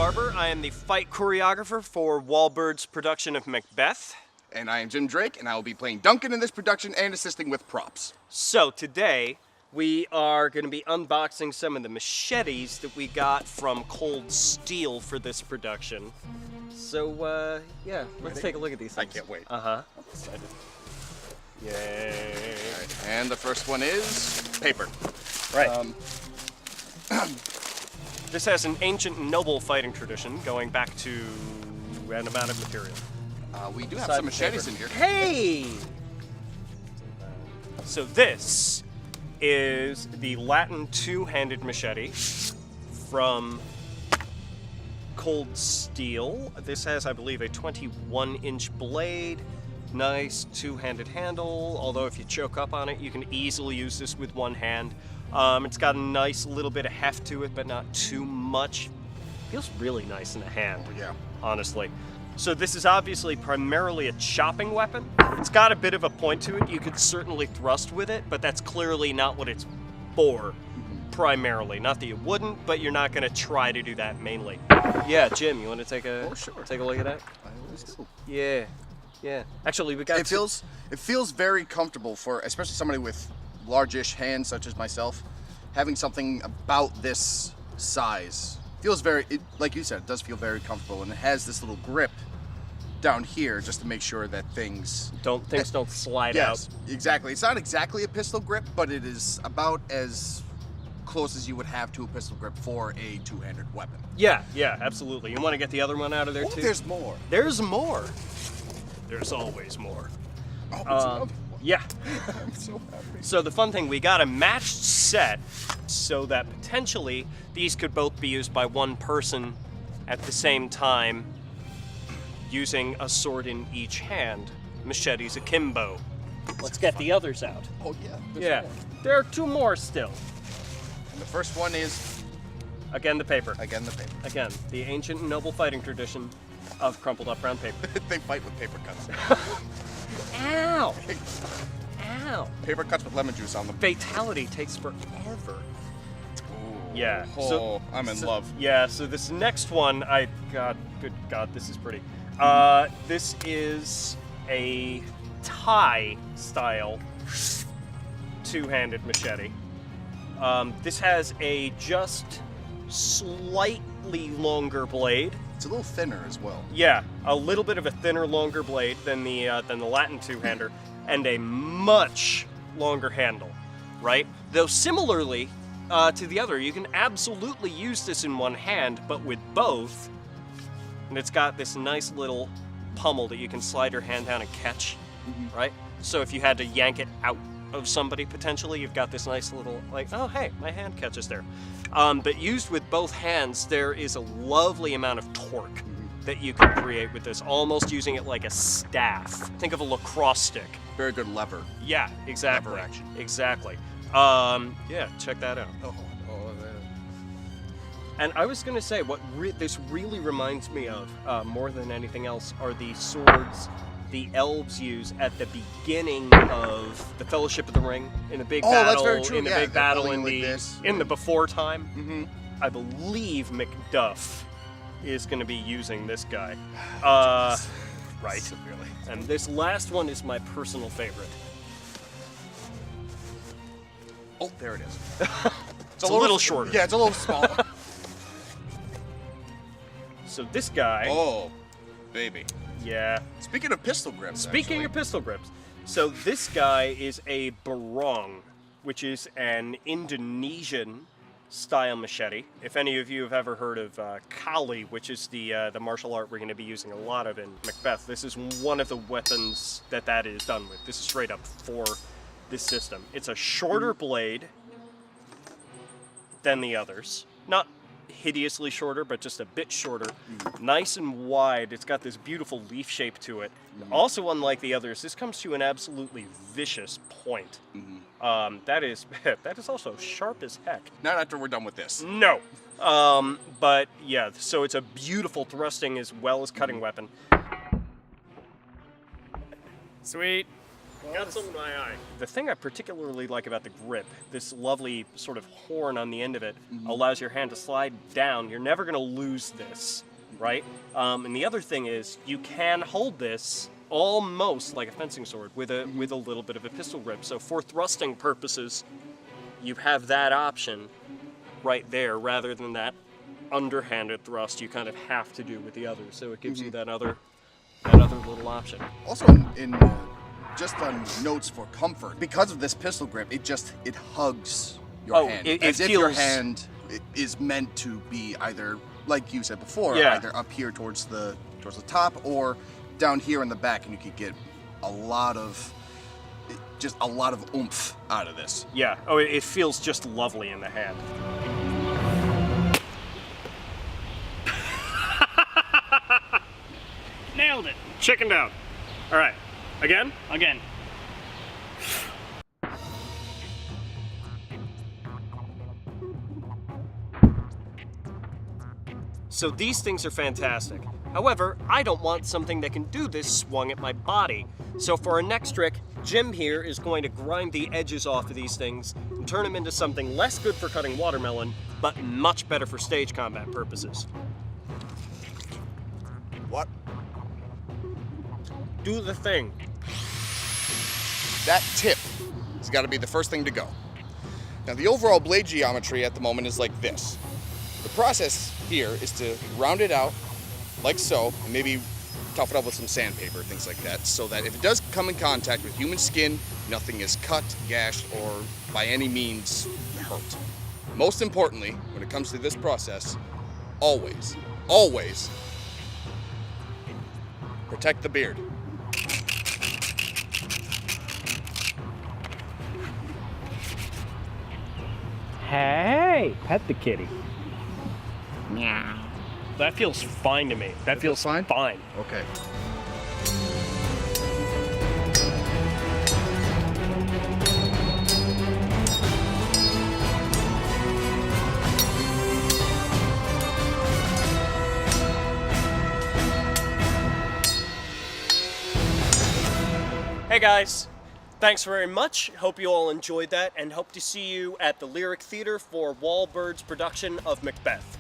Barbour. I am the fight choreographer for WallByrd's production of Macbeth. And I am Jim Drake, and I will be playing Duncan in this production and assisting with props. So today, we are going to be unboxing some of the machetes that we got from Cold Steel for this production. So, yeah, let's take a look at these things. I can't wait. Uh-huh. I'm excited. Yay. All right, and the first one is paper. Right. This has an ancient noble fighting tradition going back to an amount of material. We do have some machetes in here. Hey! So this is the Latin two-handed machete from Cold Steel. This has, I believe, a 21-inch blade. Nice two-handed handle, although if you choke up on it, you can easily use this with one hand. It's got a nice little bit of heft to it, but not too much. Feels really nice in the hand, Yeah. honestly. So this is obviously primarily a chopping weapon. It's got a bit of a point to it. You could certainly thrust with it, but that's clearly not what it's for, primarily. Not that you wouldn't, but you're not going to try to do that mainly. Yeah, Jim, you want to take a take a look at that? I always do. Yeah, yeah. Actually, we got It feels very comfortable for, especially somebody with largish hands such as myself. Having something about this size feels very, like you said, it does feel very comfortable, and it has this little grip down here just to make sure that things don't slide yes, out. Exactly. It's not exactly a pistol grip, but it is about as close as you would have to a pistol grip for a two-handed weapon. Yeah, yeah, absolutely. You want to get the other one out of there too? There's more. There's more. There's always more. Oh, it's another one. Yeah. I'm so happy. So the fun thing, we got a matched set so that potentially these could both be used by one person at the same time using a sword in each hand. Machetes akimbo. Let's get the others out. Oh yeah. Yeah. More. There are two more still. And the first one is Again, the paper. again the paper. Again, the ancient and noble fighting tradition of crumpled up brown paper. They fight with paper cuts. Ow! Ow! Paper cuts with lemon juice on them. Fatality takes forever. Ooh. Yeah. Oh, I'm in love. Yeah, so this next one, good God, this is pretty. This is a Thai style two-handed machete. This has a just slightly longer blade. It's a little thinner as well. Yeah, a little bit of a thinner, longer blade than the Latin two-hander, and a much longer handle, right? Though similarly to the other, you can absolutely use this in one hand, but with both, and it's got this nice little pummel that you can slide your hand down and catch, right? So if you had to yank it out of somebody potentially, you've got this nice little, like, oh hey, my hand catches there. But used with both hands, there is a lovely amount of torque that you can create with this, almost using it like a staff. Think of a lacrosse stick. Very good lever. Yeah, exactly. Lever action. Exactly. Yeah, check that out. And I was gonna say, what this really reminds me of, more than anything else, are the swords the elves use at the beginning of the Fellowship of the Ring in the big battle. That's very true. In the Yeah, big battle in like the before time. Mm-hmm. I believe Macduff is going to be using this guy. Right. Severely. And this last one is my personal favorite. Oh, there it is. It's a little shorter. Yeah, it's a little smaller. So this guy. Oh, baby. Yeah. Speaking of pistol grips. Speaking of pistol grips, so this guy is a barong, which is an Indonesian style machete. If any of you have ever heard of Kali, which is the martial art we're going to be using a lot of in Macbeth, this is one of the weapons that is done with. This is straight up for this system. It's a shorter blade than the others. Not hideously shorter, but just a bit shorter. Nice and wide. It's got this beautiful leaf shape to it. Also, unlike the others, this comes to an absolutely vicious point. That is also sharp as heck. Not after we're done with this. No. But yeah, so it's a beautiful thrusting as well as cutting weapon. Sweet. Got some in my eye. The thing I particularly like about the grip, this lovely sort of horn on the end of it, allows your hand to slide down. You're never going to lose this, right? And the other thing is, you can hold this almost like a fencing sword with a little bit of a pistol grip. So for thrusting purposes, you have that option right there, rather than that underhanded thrust you kind of have to do with the other. So it gives you that other little option. Also, in just on notes for comfort, because of this pistol grip, it hugs your hand. As if your hand is meant to be either, like you said before, either up here towards the top or down here in the back, and you could get a lot of oomph out of this. Yeah. Oh, it feels just lovely in the hand. Nailed it. Chickened out. All right. Again? Again. So these things are fantastic. However, I don't want something that can do this swung at my body. So for our next trick, Jim here is going to grind the edges off of these things and turn them into something less good for cutting watermelon, but much better for stage combat purposes. What? Do the thing. That tip has got to be the first thing to go. Now, the overall blade geometry at the moment is like this. The process here is to round it out like so, and maybe tough it up with some sandpaper, things like that, so that if it does come in contact with human skin, nothing is cut, gashed, or by any means hurt. Most importantly, when it comes to this process, always, always protect the beard. Hey, pet the kitty. Meow. That feels fine to me. That feels fine? Fine. Okay. Hey guys, thanks very much. Hope you all enjoyed that, and hope to see you at the Lyric Theater for WallByrd's production of Macbeth.